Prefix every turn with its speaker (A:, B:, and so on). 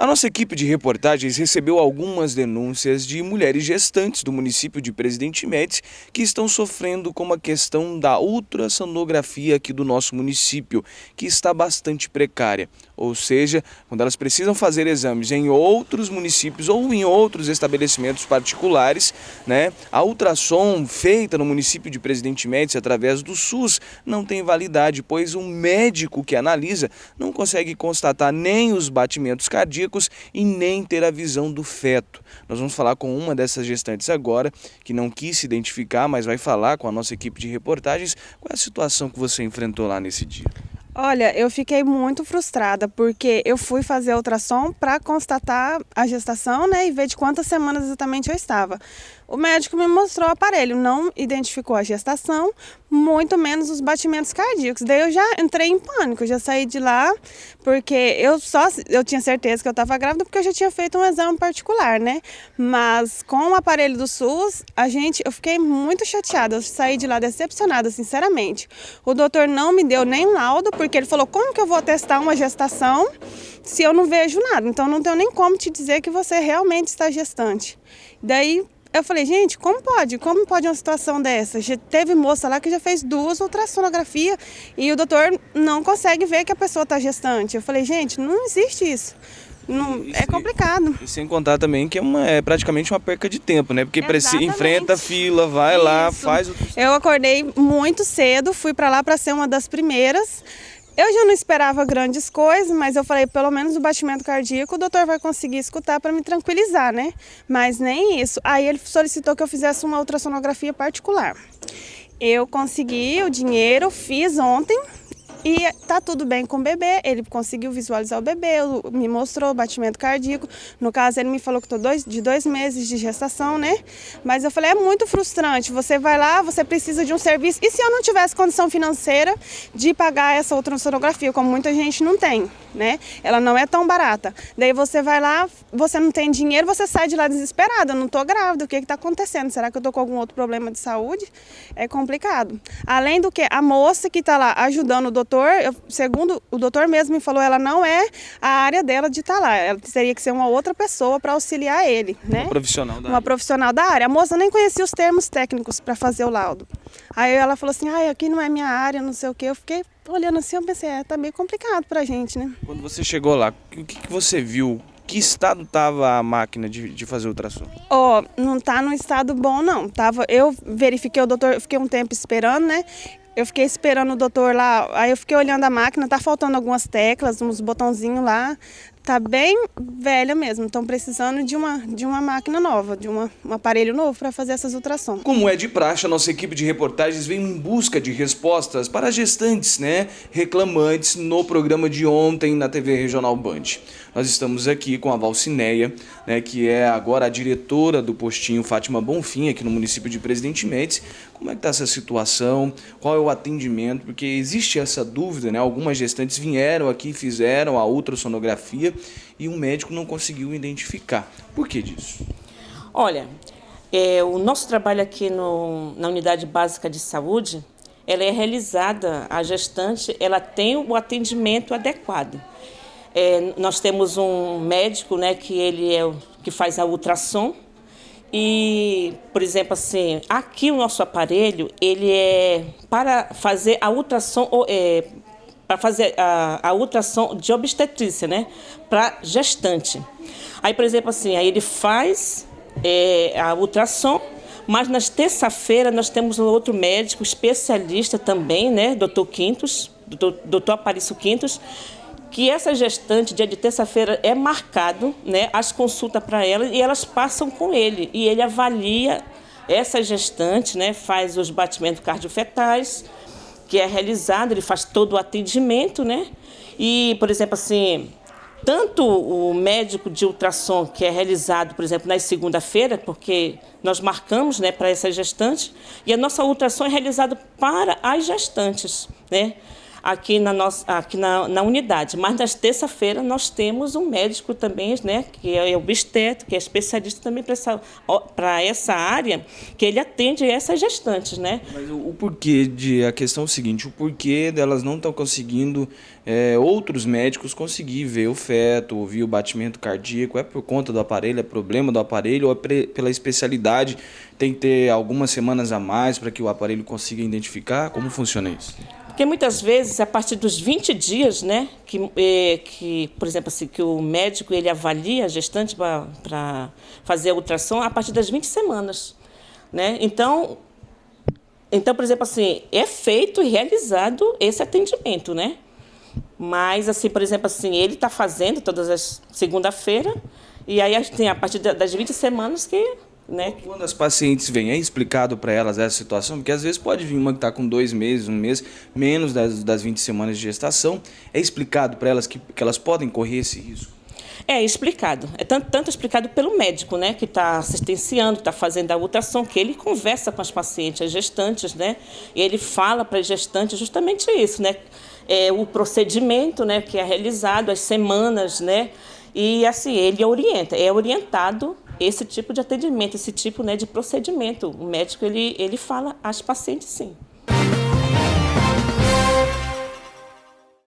A: A nossa equipe de reportagens recebeu algumas denúncias de mulheres gestantes do município de Presidente Médici que estão sofrendo com a questão da ultrassonografia aqui do nosso município, que está bastante precária. Ou seja, quando elas precisam fazer exames em outros municípios ou em outros estabelecimentos particulares, a ultrassom feita no município de Presidente Médici através do SUS não tem validade, pois um médico que analisa não consegue constatar nem os batimentos cardíacos e nem ter a visão do feto. Nós vamos falar com uma dessas gestantes agora, que não quis se identificar, mas vai falar com a nossa equipe de reportagens. Qual é a situação que você enfrentou lá nesse dia?
B: Olha, eu fiquei muito frustrada, porque eu fui fazer ultrassom para constatar a gestação, e ver de quantas semanas exatamente eu estava. O médico me mostrou o aparelho, não identificou a gestação, muito menos os batimentos cardíacos. Daí eu já entrei em pânico, já saí de lá, porque eu tinha certeza que eu estava grávida, porque eu já tinha feito um exame particular, Mas com o aparelho do SUS, eu fiquei muito chateada, eu saí de lá decepcionada, sinceramente. O doutor não me deu nem laudo, porque ele falou, como que eu vou testar uma gestação se eu não vejo nada? Então não tenho nem como te dizer que você realmente está gestante. Daí eu falei, gente, como pode? Como pode uma situação dessa? Já teve moça lá que já fez 2 ultrassonografias e o doutor não consegue ver que a pessoa está gestante. Eu falei, gente, não existe isso. Não, é complicado.
A: E sem contar também que é praticamente uma perca de tempo, Porque enfrenta a fila, vai lá, faz o...
B: Eu acordei muito cedo, fui para lá para ser uma das primeiras. Eu já não esperava grandes coisas, mas eu falei, pelo menos o batimento cardíaco o doutor vai conseguir escutar para me tranquilizar, Mas nem isso. Aí ele solicitou que eu fizesse uma ultrassonografia particular. Eu consegui o dinheiro, fiz ontem. E tá tudo bem com o bebê, ele conseguiu visualizar o bebê, me mostrou o batimento cardíaco. No caso, ele me falou que estou de 2 meses de gestação, Mas eu falei, é muito frustrante, você vai lá, você precisa de um serviço. E se eu não tivesse condição financeira de pagar essa ultrassonografia, como muita gente não tem, Ela não é tão barata. Daí você vai lá, você não tem dinheiro, você sai de lá desesperada, eu não estou grávida, o que está acontecendo? Será que eu estou com algum outro problema de saúde? É complicado. Além do que, a moça que está lá ajudando o doutor, segundo o doutor mesmo me falou, ela não é a área dela de estar lá, ela teria que ser uma outra pessoa para auxiliar ele,
A: Uma profissional da área.
B: Uma profissional da área. A moça nem conhecia os termos técnicos para fazer o laudo. Aí ela falou assim, aqui não é minha área, não sei o quê. Eu fiquei olhando assim, eu pensei, tá meio complicado pra gente,
A: Quando você chegou lá, o que você viu? Que estado estava a máquina de fazer ultrassom?
B: Não tá num estado bom, não. Eu verifiquei o doutor, fiquei um tempo esperando, Eu fiquei esperando o doutor lá, aí eu fiquei olhando a máquina, tá faltando algumas teclas, uns botãozinhos lá. Tá bem velha mesmo, estão precisando de uma máquina nova, um aparelho novo para fazer essas ultrassons.
A: Como é de praxe, a nossa equipe de reportagens veio em busca de respostas para gestantes, reclamantes no programa de ontem na TV Regional Band. Nós estamos aqui com a Valcineia, que é agora a diretora do postinho Fátima Bonfim, aqui no município de Presidente Médici. Como é que está essa situação? Qual é o atendimento? Porque existe essa dúvida, Algumas gestantes vieram aqui, fizeram a ultrassonografia e o médico não conseguiu identificar. Por que disso?
C: Olha, o nosso trabalho aqui na Unidade Básica de Saúde, ela é realizada, a gestante, ela tem o atendimento adequado. Nós temos um médico, que ele é o que faz a ultrassom. E, por exemplo, assim, aqui o nosso aparelho, ele é para fazer a ultrassom, para fazer a ultrassom de obstetrícia, para gestante. Aí, por exemplo, assim, aí ele faz a ultrassom, mas nas terça-feira nós temos um outro médico especialista também, Dr. Quintos, Dr. Aparício Quintos, que essa gestante, dia de terça-feira, é marcado, as consultas para ela e elas passam com ele. E ele avalia essa gestante, faz os batimentos cardiofetais, que é realizado, ele faz todo o atendimento, E, por exemplo, assim, tanto o médico de ultrassom, que é realizado, por exemplo, na segunda-feira, porque nós marcamos, para essa gestante, e a nossa ultrassom é realizada para as gestantes, aqui na unidade. Mas nas terça-feira nós temos um médico também, né, que é obstetra, que é especialista também para essa área, que ele atende essas gestantes, né?
A: Mas o porquê a questão é o seguinte, o porquê delas não estão conseguindo, outros médicos conseguir ver o feto, ouvir o batimento cardíaco, é por conta do aparelho, é problema do aparelho ou é pela especialidade, tem que ter algumas semanas a mais para que o aparelho consiga identificar? Como funciona isso?
C: Porque muitas vezes, a partir dos 20 dias, né, por exemplo, assim, que o médico ele avalia a gestante para fazer a ultrassom a partir das 20 semanas. Né? Então, por exemplo, assim, é feito e realizado esse atendimento, né? Mas, assim, por exemplo, assim, ele está fazendo todas as segunda-feira e aí tem a partir das 20 semanas que... Né?
A: Quando as pacientes vêm, é explicado para elas essa situação? Porque às vezes pode vir uma que está com 2 meses, 1 mês, menos das 20 semanas de gestação. É explicado para elas que elas podem correr esse risco?
C: É explicado. É tanto explicado pelo médico, né, que está assistenciando, que está fazendo a ultrassom, que ele conversa com as pacientes, as gestantes, né, e ele fala para as gestantes justamente isso, né, o procedimento, né, que é realizado, as semanas, né, e assim ele orienta, é orientado esse tipo de atendimento, esse tipo, né, de procedimento. O médico ele fala às pacientes, sim.